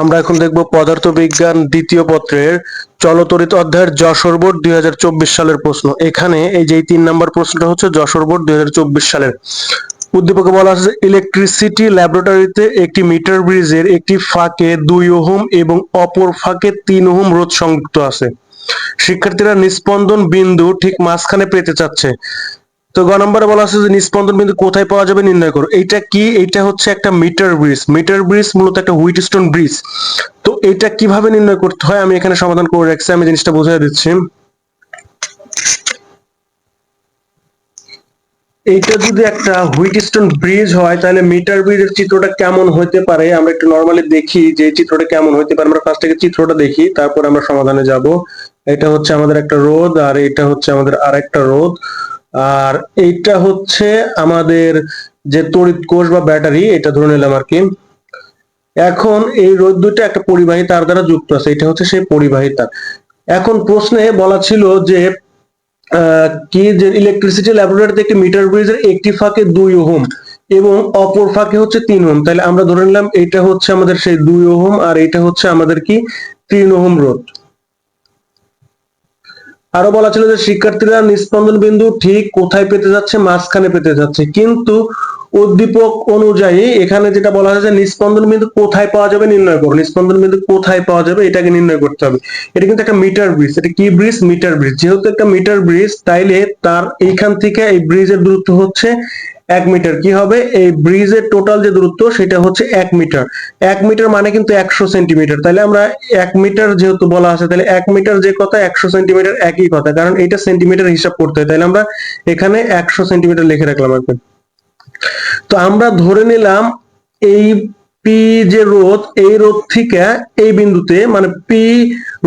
আমরা এখন দেখব পদার্থবিজ্ঞান দ্বিতীয় পত্রের চলতরিত অধ্যায়ের যশোর বোর্ড 2024 সালের প্রশ্ন। এখানে এই যে 3 নম্বর প্রশ্নটা হচ্ছে যশোর বোর্ড 2024 সালের। উদ্দীপকে বলা আছে ইলেকট্রিসিটি ল্যাবরেটরিতে একটি মিটার ব্রিজের একটি ফাঁকে 2 ওহম এবং অপর ফাঁকে 3 ওহম রোধ সংযুক্ত আছে। শিক্ষার্থীরা নিস্পন্দন বিন্দু ঠিক মাঝখানে পেতে চাচ্ছে। তো গ নম্বরে বলা আছে যে নিস্পন্দন বিন্দু কোথায় পাওয়া যাবে নির্ণয় করো। এইটা কি? এইটা হচ্ছে একটা মিটার ব্রিজ। মিটার ব্রিজ মূলত একটা হুইটস্টোন ব্রিজ। তো এটা কিভাবে নির্ণয় করতে হয় আমি এখানে সমাধান করে রাখছি, আমি জিনিসটা বুঝিয়ে দিচ্ছি। এইটা যদি একটা হুইটস্টোন ব্রিজ হয় তাহলে মিটার ব্রিজের চিত্রটা কেমন হতে পারে আমরা একটু নরমালি দেখি যে চিত্রটা কেমন হতে পারে। আমরা ফার্স্ট থেকে চিত্রটা দেখি, তারপর আমরা সমাধানে যাব। এটা হচ্ছে আমাদের একটা রোধ আর এটা হচ্ছে আমাদের আরেকটা রোধ, আর এইটা হচ্ছে আমাদের যে তড়িৎ কোষ বা ব্যাটারি, এটা ধরে নিলাম আর কি। এখন এই রোধ দুটো একটা পরিবাহী তার দ্বারা যুক্ত আছে, এটা হচ্ছে সেই পরিবাহী তার। এখন প্রশ্নে বলা ছিল যে কি যে ইলেকট্রিসিটি ল্যাবরেটরিতে একটি মিটার ব্রিজের একটি ফাঁকে 2 ওহম এবং অপর ফাঁকে হচ্ছে 3 ওহম। তাহলে আমরা ধরে নিলাম এটা হচ্ছে আমাদের সেই 2 ওহম আর এটা হচ্ছে আমাদের কি 3 ওহম রোধ। আরো বলা ছিল যে শিক্ষার্থীরা নিস্পন্দন বিন্দু ঠিক কোথায় পেতে যাচ্ছে, মাঝখানে পেতে যাচ্ছে, কিন্তু উদ্দীপক অনুযায়ী এখানে যেটা বলা হয়েছে নিস্পন্দন বিন্দু কোথায় পাওয়া যাবে নির্ণয় করো। নিস্পন্দন বিন্দু কোথায় পাওয়া যাবে এটাকে নির্ণয় করতে হবে। এটা কিন্তু একটা মিটার ব্রিজ। এটা কি ব্রিজ? Metre bridge. যেহেতু একটা মিটার ব্রিজ তাইলে তার এইখান থেকে এই ব্রিজের দূরত্ব হচ্ছে 1 মিটার। কি হবে? এই ব্রিজের টোটাল যে দূরত্ব সেটা হচ্ছে 1 মিটার। 1 মিটার মানে কিন্তু 100 সেন্টিমিটার। তাহলে আমরা 1 মিটার যেহেতু বলা আছে তাহলে 1 মিটার যে কথা 100 সেন্টিমিটার একই কথা, কারণ এটা সেন্টিমিটার হিসাব করতে হয়। তাহলে আমরা এখানে 100 সেন্টিমিটার লিখে রাখলাম আর কি। তো আমরা ধরে নিলাম এই পি যে রোধ, এই রোধ থেকে এই বিন্দুতে মানে পি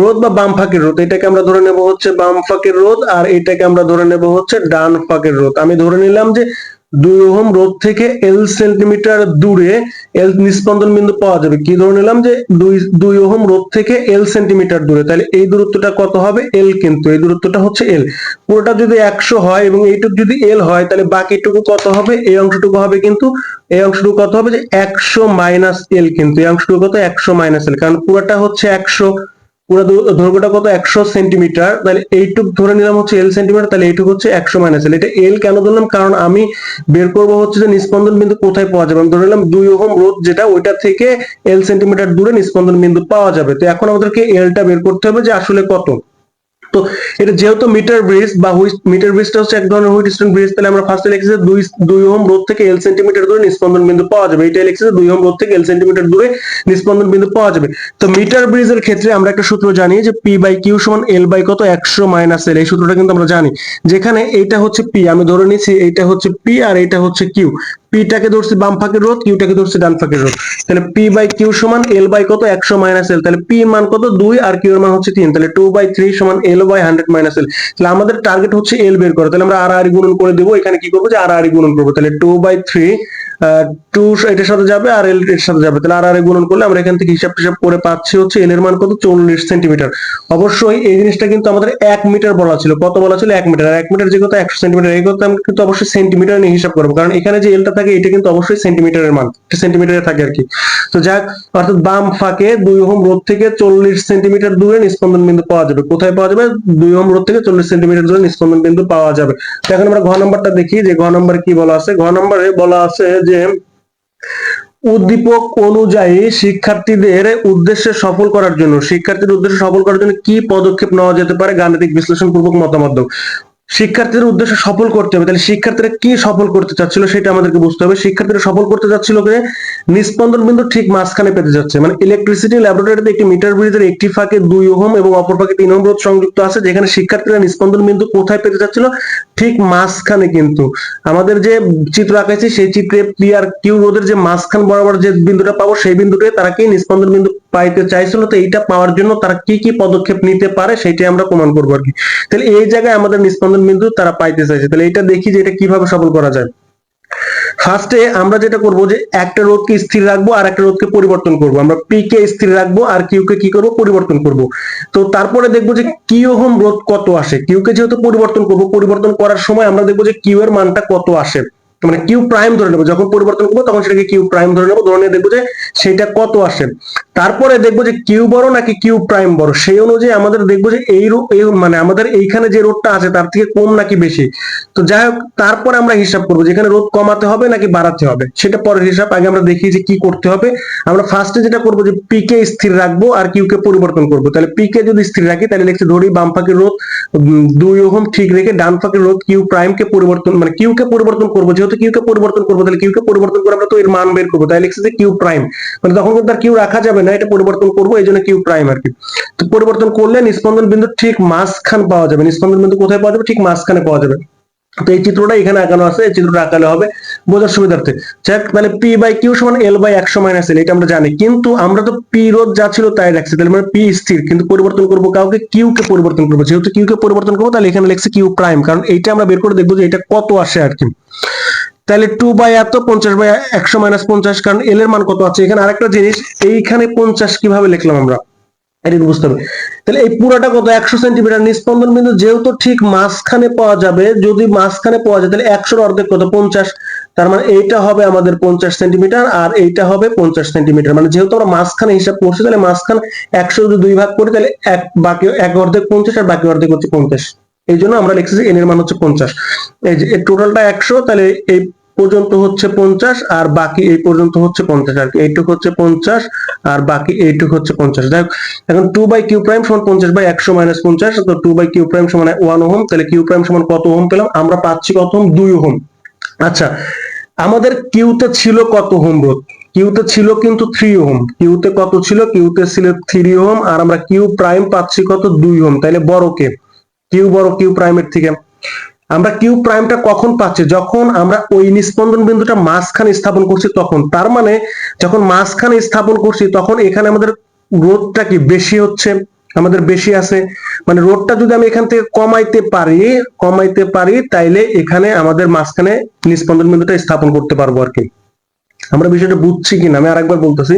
রোধ বা বাম ফাঁকের রোধ, এটাকে আমরা ধরে নেব হচ্ছে বাম ফাঁকের রোধ আর এটাকে আমরা ধরে নেব হচ্ছে ডান ফাঁকের রোধ। আমি ধরে নিলাম যে 2 ওহম রোধ থেকে এল সেন্টিমিটার দূরে এল নিস্পন্দন বিন্দু পাওয়া যাবে। কি ধরে নিলাম যে 2 ওহম রোধ থেকে এল সেন্টিমিটার দূরে, তাহলে এই দূরত্বটা কত হবে? এল। কিন্তু এই দূরত্বটা হচ্ছে এল। পুরোটা যদি 100 হয় এবং এইটুকু যদি এল হয় তাহলে বাকিটুকু কত হবে? এই অংশটুকু হবে কিন্তু এই অংশটুকু কত হবে যে 100 মাইনাস এল। কিন্তু এই অংশটুকু কত? 100 মাইনাস এল, কারণ পুরোটা হচ্ছে 100, পুরো দৈর্ঘ্যটা কত? 100 সেন্টিমিটার। তাহলে এইটুক ধরে নিলাম হচ্ছে এল সেন্টিমিটার, তাহলে এইটুকু হচ্ছে 100 মাইনাস এল। এটা এল কেন ধরলাম? কারণ আমি বের করব হচ্ছে যে নিস্পন্দন বিন্দু কোথায় পাওয়া যাবে। আমি ধরে নিলাম 2 ওহম রোধ যেটা ওইটা থেকে এল সেন্টিমিটার দূরে নিস্পন্দন বিন্দু পাওয়া যাবে। তো এখন আমাদেরকে এলটা বের করতে হবে যে আসলে কত। তো এটা যেহেতু মিটার ব্রিজ বা মিটার ব্রিজটা হচ্ছে এক ধরনের হুইটস্টোন ব্রিজ, তাহলে আমরা ফার্স্টে লিখেছি 2 ওহম রোধ থেকে এল সেন্টিমিটার দূরে নিস্পন্দন বিন্দু পাওয়া যাবে। এটা লিখেছি 2 ওহম রোধ থেকে এল সেন্টিমিটার দূরে নিস্পন্দন বিন্দু পাওয়া যাবে। তো মিটার ব্রিজের ক্ষেত্রে আমরা একটা সূত্র জানি যে পি বাই কিউ সমান এল বাই কত? 100 মাইনাস এল। এই সূত্রটা কিন্তু আমরা জানি, যেখানে এইটা হচ্ছে পি, আমি ধরে নিচ্ছি এইটা হচ্ছে পি আর এইটা হচ্ছে কিউ। পিটাকে ধরছি বাম ফাঁকের রোধ, কিউটাকে ধরছি ডান ফাঁকের রোধ। তাহলে পি বাই কিউ সমান এল বাই কত? 100 মাইনাস এল। তাহলে পি মান কত? 2 আর কিউ এর মান হচ্ছে 3। তাহলে 2/3 সমান এল বাই 100 মাইনাস এল। তাহলে আমাদের টার্গেট হচ্ছে এল বের করা। তাহলে আমরা আর আর গুণন করে দেব। এখানে কি করব যে আর আর গুণন করব। তাহলে 2/3 2 এটার সাথে যাবে আর এল এর সাথে যাবে, তাহলে আর আর গুণন করলে আমরা এখান থেকে হিসাব টিসাব করে পাচ্ছি হচ্ছে এল এর মান কত? 40 সেন্টিমিটার। অবশ্যই এই জিনিসটা কিন্তু আমাদের 1 মিটার বলা ছিল। কত বলা ছিল? 1 মিটার। আর 1 মিটার যে কত? 100 সেন্টিমিটার। এই কথা আমরা কিন্তু অবশ্যই সেন্টিমিটার নিয়ে হিসাব করব, কারণ এখানে যে এলটা থাকে এটা কিন্তু অবশ্যই সেন্টিমিটারের মান, এটা সেন্টিমিটারে থাকে আর কি। তো যাক, অর্থাৎ বাম ফাঁকে 2 ওহম রোধ থেকে 40 সেন্টিমিটার দূরে নিস্পন্দন বিন্দু পাওয়া যাবে। কোথায় পাওয়া যাবে? 2 ওহম রোধ থেকে 40 সেন্টিমিটার দূরে নিস্পন্দন বিন্দু পাওয়া যাবে। তো এখন আমরা ঘ নম্বরটা দেখি যে ঘ নম্বরে কি বলা আছে। ঘ নম্বরে বলা আছে যে উদ্দীপক অনুযায়ী শিক্ষার্থীদের উদ্দেশ্যে সফল করার জন্য কি পদক্ষেপ নেওয়া যেতে পারে গাণিতিক বিশ্লেষণ পূর্বক মতামত দাও। শিক্ষার্থীদের উদ্দেশ্য সফল করতে হবে, তাহলে শিক্ষার্থীরা কি সফল করতে চাচ্ছিল সেটা আমাদেরকে বুঝতে হবে। শিক্ষার্থীরা সফল করতে চাচ্ছিল যে নিস্পন্দন বিন্দু ঠিক মাঝখানে পেতে যাচ্ছে, মানে ইলেকট্রিসিটি ল্যাবরেটরিতে একটি মিটার ব্রিজের একটি ফাঁকে 2 ওহম এবং অপর ফাঁকে 3 ওহম রোধ সংযুক্ত আছে, যেখানে শিক্ষার্থীরা নিস্পন্দন বিন্দু কোথায় পেতে যাচ্ছিল? ঠিক মাঝখানে। কিন্তু আমাদের যে চিত্র আঁকাইছি সেই চিত্রে পি আর কিউ রোধের যে মাঝখান বরাবর যে বিন্দুটা পাবো সেই বিন্দুটাই তারা কি নিস্পন্দন বিন্দু পাইতে চাইছিল। তো এইটা পাওয়ার জন্য তারা কি কি পদক্ষেপ নিতে পারে সেটাই আমরা প্রমাণ করবো আর কি। তাহলে এই জায়গায় আমাদের নিস্পন্দন বিন্দু তারা পাইতে চাইছে, তাহলে এটা দেখি যে এটা কিভাবে সফল করা যায়। ফার্স্টে আমরা যেটা করব যে একটা রোধকে স্থির রাখবো আর একটা রোধকে পরিবর্তন করব। আমরা পি কে স্থির রাখবো আর কিউ কে কি করব? পরিবর্তন করব। তো তারপরে দেখবো যে কিউ ওহম রোধ কত আসে। কিউ কে যেহেতু পরিবর্তন করব, পরিবর্তন করার সময় আমরা দেখবো যে কিউ এর মানটা কত আসে, মানে কিউ প্রাইম ধরে নেবো। যখন পরিবর্তন করবো তখন সেটাকে কিউ প্রাইম ধরে নেবো, ধরে নিয়ে দেখবো যে সেটা কত আসে। তারপরে দেখবো যে কিউ বড় নাকি কিউ প্রাইম বড়, সেই অনুযায়ী আমাদের দেখবো যে মানে আমাদের এইখানে যে রোধটা আছে তার থেকে কম নাকি বেশি। তো যাই হোক, তারপরে আমরা হিসাব করবো যেখানে রোধ কমাতে হবে নাকি বাড়াতে হবে, সেটা পরের হিসাব। আগে আমরা দেখি যে কি করতে হবে। আমরা ফার্স্টে যেটা করবো যে পি কে স্থির রাখবো আর কিউ কে পরিবর্তন করবো। তাহলে পি কে যদি স্থির রাখি তাহলে লিখছি ধরি বাম ফাঁকের রোধ 2 ওহম ঠিক রেখে ডান ফাঁকের রোধ কিউ প্রাইম কে পরিবর্তন, মানে কিউ কে পরিবর্তন করবো। যেহেতু কিউ কে পরিবর্তন করবো তাহলে কিউ কে পরিবর্তন করে আমরা তো এর মান বের করবো, তাই লিখছি যে কিউ প্রাইম, মানে তখন কিন্তু আর কিউ রাখা যাবে না, এটা পরিবর্তন করবো, এই জন্য কিউ প্রাইম আর কি। তো পরিবর্তন করলে নিস্পন্দন বিন্দু ঠিক মাঝখান পাওয়া যাবে। নিস্পন্দন বিন্দু কোথায় পাওয়া যাবে? ঠিক মাঝখানে পাওয়া যাবে। তো এই চিত্রটা এখানে আঁকানো আছে, এই চিত্রটা আঁকালে হবে বোঝার সুবিধার্থে। তাহলে পি বাই কিউ সমান এল বাই 100 - এল, এটা আমরা জানি, কিন্তু আমরা তো পি রোধ যা ছিল তাই রাখছি, তাহলে মানে পি স্থির, কিন্তু পরিবর্তন করবো কাউকে, কিউ কে পরিবর্তন করবো। যেহেতু কিউ কে পরিবর্তন করবো তাহলে এখানে লিখছি কিউ প্রাইম, কারণ এইটা আমরা বের করে দেখবো যে এটা কত আসে আর কি। তাহলে 2 বাই এত 50 বাই 100 - 50, কারণ এল এর মান কত আছে এখানে। আরেকটা জিনিস, এইখানে 50 কিভাবে লিখলাম আমরা, এটা বুঝতে হবে। তাহলে এই পুরোটা কত? 100 সেন্টিমিটার। নিস্পন্দন বিন্দু যেহেতু ঠিক মাঝখানে পাওয়া যাবে, যদি মাঝখানে পাওয়া যায় তাহলে 100 এর অর্ধেক কত? 50। তার মানে এইটা হবে আমাদের 50 সেন্টিমিটার আর এইটা হবে 50 সেন্টিমিটার। মানে যেহেতু আমরা মাঝখানে হিসাব করছি, তাহলে মাঝখানে 100 যদি 2 ভাগ করি তাহলে বাকি এক অর্ধেক 50 আর বাকি অর্ধেক হচ্ছে 50। এই জন্য আমরা লিখছি যে এন এর মান হচ্ছে 50। এই যে টোটালটা 100, তাহলে এই পর্যন্ত হচ্ছে 50 আর বাকি এই পর্যন্ত হচ্ছে 50 আর কি। এইটুক হচ্ছে 50 আর বাকি এইটুক হচ্ছে 50। দেখ এখন 2 বাই কিউ প্রাইম সমান 50 বাই 100 - 50, তো 2 বাই কিউ প্রাইম সমান 1 ওহম। তাহলে কিউ প্রাইম সমান কত ওহম পেলাম? আমরা পাচ্ছি কত ওহম? 2 ওহম। আচ্ছা, আমাদের কিউতে ছিল কত ওহম রোধ? কিউতে ছিল কিন্তু 3 ওহম। কিউতে কত ছিল? কিউতে ছিল 3 ওহম, আর আমরা কিউ প্রাইম পাচ্ছি কত? 2 ওহম। তাহলে বড় কে? কিউ বড় কিউ প্রাইমের থেকে। আমরা কিউ প্রাইমটা কখন পাচ্ছি? যখন আমরা ওই নিস্পন্দন বিন্দুটা মাঝখানে স্থাপন করছি তখন। তার মানে যখন মাঝখানে স্থাপন করছি তখন এখানে আমাদের রোধটা কি বেশি হচ্ছে, আমাদের বেশি আছে। মানে রোধটা যদি আমি এখান থেকে কমাইতে পারি তাইলে এখানে আমাদের মাঝখানে নিস্পন্দন বিন্দুটা স্থাপন করতে পারবো আর কি। আমরা বিষয়টা বুঝছি কিনা আমি আরেকবার বলতেছি।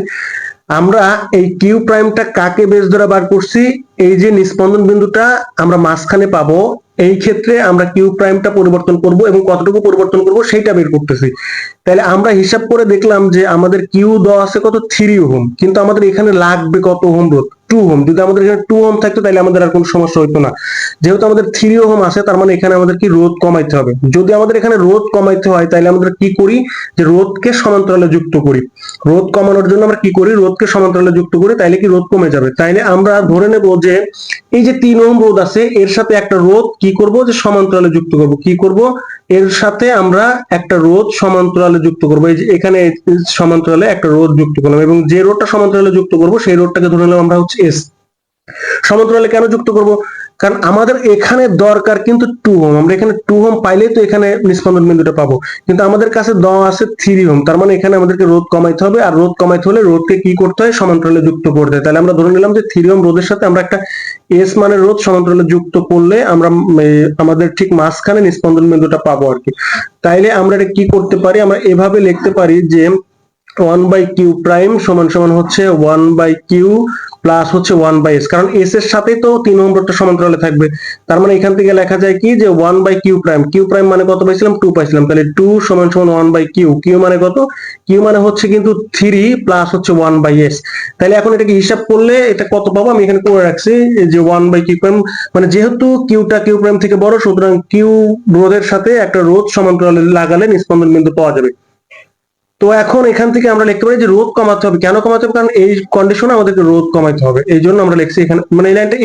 আমরা এই কিউ প্রাইমটা কাকে বেস ধরে বার করছি? এই যে নিস্পন্দন বিন্দুটা আমরা মাঝখানে পাবো, এই ক্ষেত্রে আমরা কিউ প্রাইমটা পরিবর্তন করব এবং কতটুকু পরিবর্তন করব সেটা বের করতেছি। তাহলে আমরা হিসাব করে দেখলাম যে আমাদের কিউ দেওয়া আছে কত? 3 ওহম, কিন্তু আমাদের এখানে লাগবে কত ওহম রোধ? 2 ওহম। যদি আমাদের এখানে 2 ওহম থাকতো তাহলে আমাদের আর কোনো সমস্যা হতো না। যেহেতু আমাদের 3 ওহম আছে তার মানে এখানে আমাদের কি রোধ কমাইতে হবে। যদি আমাদের এখানে রোধ কমাইতে হয় তাহলে আমরা কি করি? যে রোধকে সমান্তরালে যুক্ত করি। রোধ কমানোর জন্য আমরা কি করি? রোধকে সমান্তরালে যুক্ত করি, তাইলে কি রোধ কমে যাবে। তাইলে আমরা ধরে নেব যে এই যে 3 ওহম রোধ আছে এর সাথে একটা রোধ কি করব? যে সমান্তরালে যুক্ত করব। কি করব? এর সাথে আমরা একটা রোধ সমান্তরালে যুক্ত করব। এই যে এখানে সমান্তরালে একটা রোধ যুক্ত করলাম এবং যে রোধটা সমান্তরালে যুক্ত করব সেই রোধটাকে ধরে নিলাম আমরা হচ্ছে এস। সমান্তরালে কেন যুক্ত করব? কারণ আমাদের এখানে দরকার কিন্তু 2 ওহম। আমরা এখানে 2 ওহম পাইলেই তো এখানে নিস্পন্দন বিন্দুটা পাবো, কিন্তু আমাদের কাছে দেওয়া আছে 3 ওহম। তার মানে এখানে আমাদেরকে রোধ কমাইতে হবে, আর রোধ কমাইতে হলে রোধকে কি করতে হয়? সমান্তরালে যুক্ত করতে হয়। তাহলে আমরা ধরে নিলাম যে 3 ওহম রোধের সাথে আমরা একটা এস মানের রোধ সমান্তরালে যুক্ত করলে আমরা আমাদের ঠিক মাঝখানে নিস্পন্দন বিন্দুটা পাবো আর কি। তাইলে আমরা এটা কি করতে পারি? আমরা এভাবে লিখতে পারি যে 1 বাই কিউ প্রাইম সমান সমান হচ্ছে 1 বাই কিউ প্লাস হচ্ছে 1 বাই এস, কারণ এস এর সাথেই তো 3 ওহম রোধটা সমান্তরালে থাকবে। তার মানে এখান থেকে লেখা যায় কি যে 1 by Q prime. Q prime মানে কত পাইছিলাম? 2 পাইছিলাম। তাহলে 2 সমান সমান 1 বাই কিউ। কিউ মানে কত? কিউ মানে হচ্ছে কিন্তু 3 প্লাস হচ্ছে 1 বাই এস। তাহলে এখন এটাকে হিসাব করলে এটা কত পাবো? আমি এখানে করে রাখছি যে 1 বাই কিউ প্রাইম, মানে যেহেতু কিউটা কিউ প্রাইম থেকে বড় সুতরাং কিউ রোধের সাথে একটা রোধ সমান্তরালে লাগালে নিস্পন্দন বিন্দু পাওয়া যাবে। তো এখন এখান থেকে আমরা লিখতে পারি যে রোধ কমাতে হবে। কেন কমাতে হবে? কারণ এই কন্ডিশনে আমাদেরকে রোধ কমাতে হবে, এই জন্য আমরা লিখছি এখানে, মানে এই লাইনটা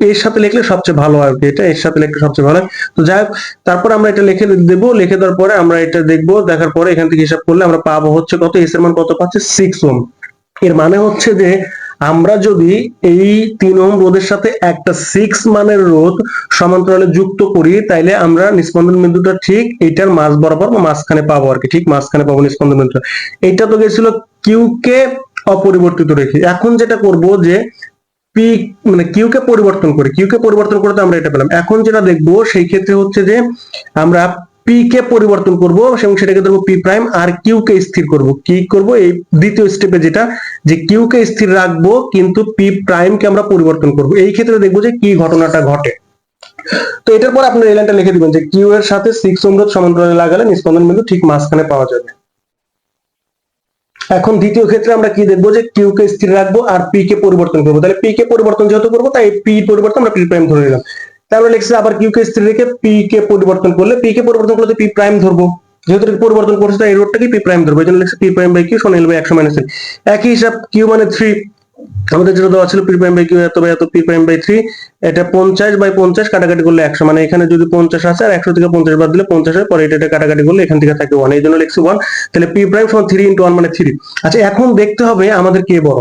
এর সাথে লিখলে সবচেয়ে ভালো হয়। এটা এর সাথে লিখলে সবচেয়ে ভালো হয়। তো যাই হোক, তারপর আমরা এটা লিখে দেবো। লিখে দেওয়ার পরে আমরা এটা দেখবো, দেখার পরে এখান থেকে হিসাব করলে আমরা পাবো হচ্ছে কত? এস এর মান কত পাচ্ছি? 6 ওহম। এর মানে হচ্ছে যে আমরা যদি এই 3 ওহম রোধের সাথে একটা 6 মানের রোধ সমান্তরালে যুক্ত করি তাইলে আমরা নিস্পন্দন বিন্দুটা ঠিক এইটার মাঝ বরাবর বা মাঝখানে পাবো আর কি। ঠিক মাঝখানে পাবো নিস্পন্দন বিন্দুটা। এইটা তো গেছিল কিউ কে অপরিবর্তিত রেখে। এখন যেটা করব যে পি মানে কিউ কে পরিবর্তন করে, কিউ কে পরিবর্তন করতে আমরা এটা পেলাম। এখন যেটা দেখবো সেই ক্ষেত্রে হচ্ছে যে আমরা পি কে পরিবর্তন করব এবং সেটাকে ধরবো পি প্রাইম, আর কিউ কে স্থির করব। কি করব? এই দ্বিতীয় স্টেপে যেটা, যে কিউ কে স্থির রাখবো কিন্তু পি প্রাইম কে আমরা পরিবর্তন করব। এই ক্ষেত্রে দেখবো যে কি ঘটনাটা ঘটে। তো এটার পর আপনার এই লাইনটা লিখে দিবেন যে কিউ এর সাথে 6 ওহম রোধ সমান্তরালে লাগালে নিস্পন্দন বিন্দু ঠিক মাঝখানে পাওয়া যাবে। এখন দ্বিতীয় ক্ষেত্রে আমরা কি দেখবো যে কিউ কে স্থির রাখবো আর পি কে পরিবর্তন করবো। তাহলে পি কে পরিবর্তন যেহেতু করবো তাই পি পরিবর্তন আমরা পি প্রাইম ধরে নিলাম। তাহলে লিখছি আবার কিউ কে স্থির রেখে পি কে পরিবর্তন করলে পি প্রাইম ধরবো, যেহেতু পরিবর্তন করছে তাই এই রোডটাকে পি প্রাইম ধরবো, এই জন্য লিখছি পি প্রাইম বাই কিউ সমান হবে 100 মাইনাস 3। একই হিসাব কিউ মানে 3, আমাদের যেটা দেওয়া ছিল পি প্রাইম বাই কিউ এত বাই এত পি প্রাইম বাই 3, এটা 50 বাই 50 কাটাকাটি করলে 100, মানে এখানে যদি 50 আছে আর 100 থেকে 50 বাদ দিলে 50 হয়, পরে এটা কাটাকাটি করলে এখান থেকে থাকে 1, এই জন্য লিখছি 1। তাহলে পি প্রাইম সমান 3 ইনটু 1 মানে 3। আচ্ছা এখন দেখতে হবে আমাদের কে বড়।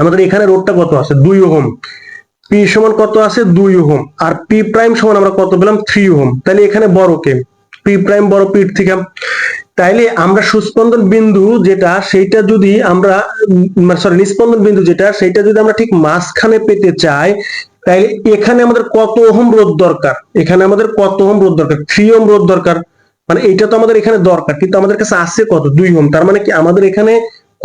আমাদের এখানে রোডটা কত আছে 2 ওহম, পি সমান কত আছে 2 ওহম, আর পি প্রাইম সমান আমরা কত পেলাম 3 ওহম। তাহলে এখানে বড় কে? পি প্রাইম বড় পির থেকে। তাইলে আমরা সুস্পন্দন বিন্দু যেটা সেইটা যদি আমরা সরি নিস্পন্দন বিন্দু যেটা সেইটা যদি আমরা ঠিক মাঝখানে পেতে চাই, তাইলে এখানে আমাদের কত ওহম রোধ দরকার? এখানে আমাদের কত ওহম রোধ দরকার? 3 ওহম রোধ দরকার। মানে এটা তো আমাদের এখানে দরকার, কিন্তু আমাদের কাছে আছে কত 2 ওহম। তার মানে কি আমাদের এখানে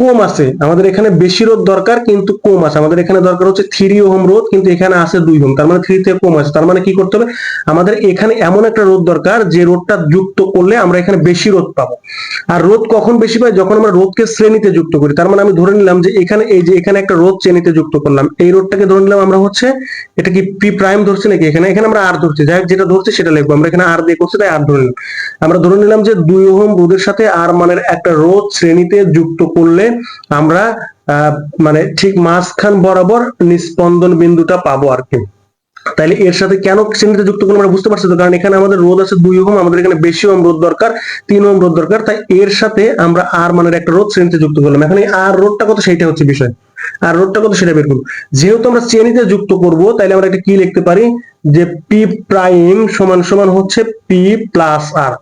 কম আছে, আমাদের এখানে বেশি রোধ দরকার কিন্তু কম আছে। আমাদের এখানে দরকার হচ্ছে 3 ওহম রোধ, কিন্তু এখানে আছে 2 ওহম, তার মানে 3 থেকে কম আছে। তার মানে কি করতে হবে, আমাদের এখানে এমন একটা রোধ দরকার যে রোধটা যুক্ত করলে আমরা এখানে বেশি রোধ পাবো। আর রোধ কখন বেশি পাই? যখন আমরা রোধকে শ্রেণীতে যুক্ত করি। তার মানে আমি ধরে নিলাম যে এখানে এই যে এখানে একটা রোধ শ্রেণীতে যুক্ত করলাম, এই রোধটাকে ধরে নিলাম আমরা হচ্ছে এটা কি পি প্রাইম ধরছি নাকি? এখানে আমরা আর ধরছি, যাই হোক যেটা ধরছি সেটা লিখবো। আমরা এখানে আর দিয়ে করছি তাই আর ধরে নিলাম। আমরা ধরে নিলাম যে 2 ওহম রোধের সাথে আর মানের একটা রোধ শ্রেণীতে যুক্ত করলে আমরা মানে ঠিক মাঝখান বরাবর নিস্পন্দন বিন্দুটা পাবো আর কি। তাহলে এর সাথে কেন শ্রেণীতে যুক্ত করলাম আমরা বুঝতে পারছি তো, কারণ এখানে আমাদের রোধ আছে 2 ওহম, আমাদের এখানে বেশি ওহম রোধ দরকার, 3 ওহম রোধ দরকার, তাই এর সাথে আমরা আর মানের একটা রোধ শ্রেণীতে যুক্ত করলাম। এখন এই আর রোধটা কত সেইটা হচ্ছে বিষয়, আর রোধটা কত সেটা বের করব। যেহেতু আমরা শ্রেণীতে যুক্ত করব তাহলে আমরা এটা কি লিখতে পারি যে পি প্রাইম সমান সমান হচ্ছে পি প্লাস আর,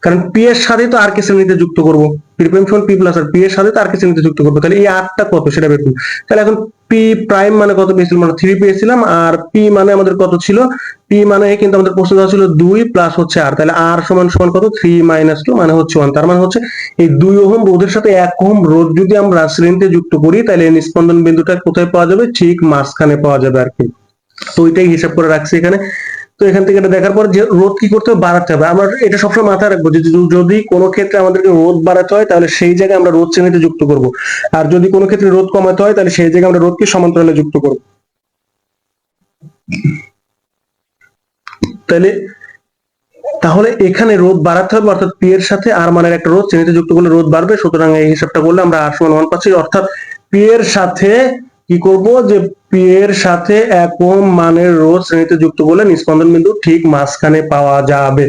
কারণ পি এর সাথে তো আর কে শ্রেণীতে যুক্ত করব, পি প্রাইম সমান পি প্লাস আর, পি এর সাথে তো আর কে শ্রেণীতে যুক্ত করব, তাহলে এই আরটা কত সেটা বের করব। তাহলে এখন পি প্রাইম মানে কত পেয়েছিলাম, মানে 3 পেয়েছিলাম, আর পি মানে আমাদের কত ছিল, পি মানে কিন্তু আমাদের প্রশ্ন দেওয়া ছিল 2 প্লাস হচ্ছে আর, তাহলে আর সমান সমান কত 3 মাইনাস 2 মানে হচ্ছে 1। তার মানে হচ্ছে এই 2 ওহম রোধের সাথে 1 ওহম রোধ যদি আমরা শ্রেণীতে যুক্ত করি তাহলে নিস্পন্দন বিন্দুটা কোথায় পাওয়া যাবে, ঠিক মাঝখানে পাওয়া যাবে আর কি। তো ওইটাই হিসাব করে রাখছি এখানে। তো এখান থেকে এটা দেখার পর যে রোধ কি করতে হবে, বাড়াতে হবে। আমরা এটা সবসময় মাথায় রাখবো যে যদি কোনো ক্ষেত্রে আমাদেরকে রোধ বাড়াতে হয় তাহলে সেই জায়গায় আমরা রোধ শ্রেণীতে যুক্ত করব, আর যদি কোনো ক্ষেত্রে রোধ কমাতে হয় তাহলে সেই জায়গায় আমরা রোধকে সমান্তরালে যুক্ত করব। তাহলে এখানে রোধ বাড়াতে হবে, অর্থাৎ পি এর সাথে আর মানের একটা রোধ শ্রেণীতে যুক্ত করলে রোধ বাড়বে। সুতরাং এই হিসাবটা করলে আমরা আর সমান 1 পাচ্ছি, অর্থাৎ পি এর সাথে কি করব যে পি এর সাথে 1 ওহম মানের রোধ শ্রেণীতে যুক্ত করলে নিস্পন্দন বিন্দু ঠিক মাঝখানে পাওয়া যাবে।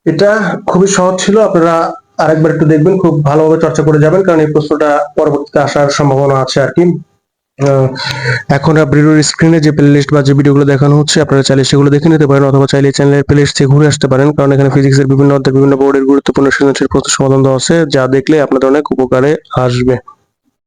এটা খুবই সহজ ছিল, আপনারা আরেকবার একটু দেখবেন, খুব ভালোভাবে চর্চা করে যাবেন, কারণ এই প্রশ্নটা পরবর্তীতে আসার সম্ভাবনা আছে আর কি। এখন ভিডিওর স্ক্রিনে যে প্লেলিস্ট বা যে ভিডিওগুলো দেখানো হচ্ছে আপনারা চাইলে সেগুলো দেখে নিতে পারেন, অথবা চাইলে চ্যানেলের প্লেলিস্ট থেকে ঘুরে আসতে পারেন, কারণ এখানে ফিজিক্সের বিভিন্ন অধ্যায় বিভিন্ন বোর্ডের গুরুত্বপূর্ণ সৃজনশীল প্রশ্ন সমাধান দেওয়া আছে, যা দেখলে আপনাদের অনেক উপকারে আসবে।